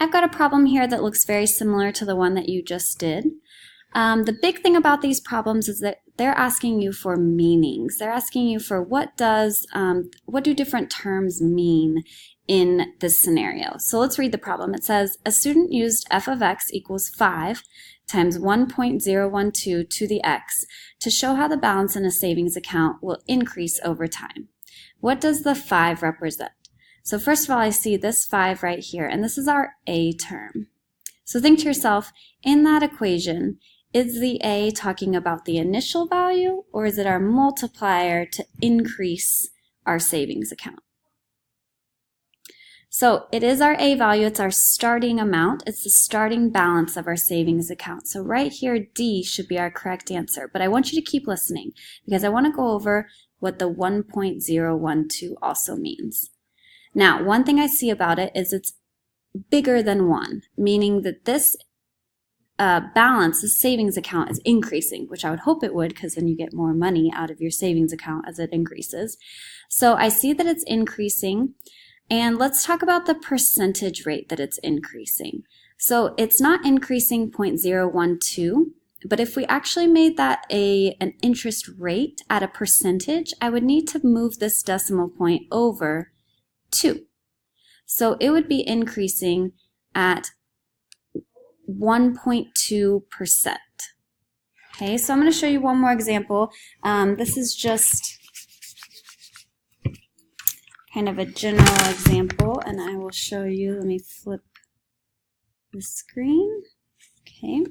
I've got a problem here that looks very similar to the one that you just did. The big thing about these problems is that they're asking you for meanings. They're asking you for what do different terms mean in this scenario. So let's read the problem. It says, a student used f of x equals 5 times 1.012 to the x to show how the balance in a savings account will increase over time. What does the 5 represent? So first of all, I see this 5 right here, and this is our a term. So think to yourself, in that equation, is the a talking about the initial value, or is it our multiplier to increase our savings account? So it is our a value, it's our starting amount, it's the starting balance of our savings account. So right here, D should be our correct answer, but I want you to keep listening because I want to go over what the 1.012 also means. Now, one thing I see about it is it's bigger than 1, meaning that this balance, the savings account, is increasing, which I would hope it would because then you get more money out of your savings account as it increases. So I see that it's increasing, and let's talk about the percentage rate that it's increasing. So it's not increasing 0.012, but if we actually made that an interest rate at a percentage, I would need to move this decimal point over 2. So it would be increasing at 1.2%. Okay, so I'm going to show you one more example. This is just kind of a general example, and I will show you. Let me flip the screen. Okay.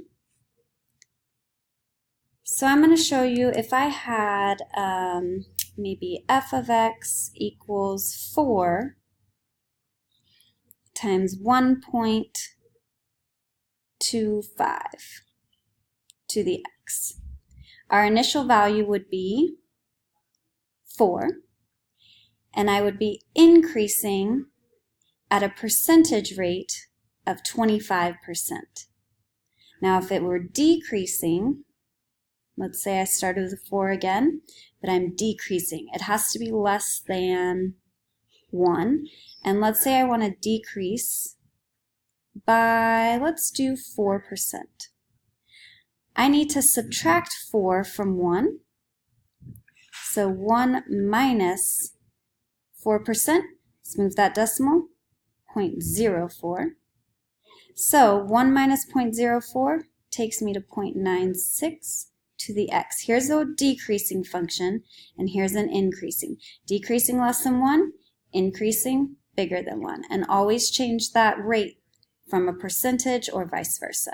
So I'm going to show you if I had maybe f of x equals 4 times 1.25 to the x. Our initial value would be 4, and I would be increasing at a percentage rate of 25%. Now if it were decreasing, let's say I started with 4 again, but I'm decreasing. It has to be less than 1. And let's say I want to decrease by, let's do 4%. I need to subtract 4 from 1. So 1 minus 4%, let's move that decimal, 0.04. So 1 minus 0.04 takes me to 0.96 to the x. Here's a decreasing function, and here's an increasing. Decreasing less than 1, increasing bigger than 1. And always change that rate from a percentage or vice versa.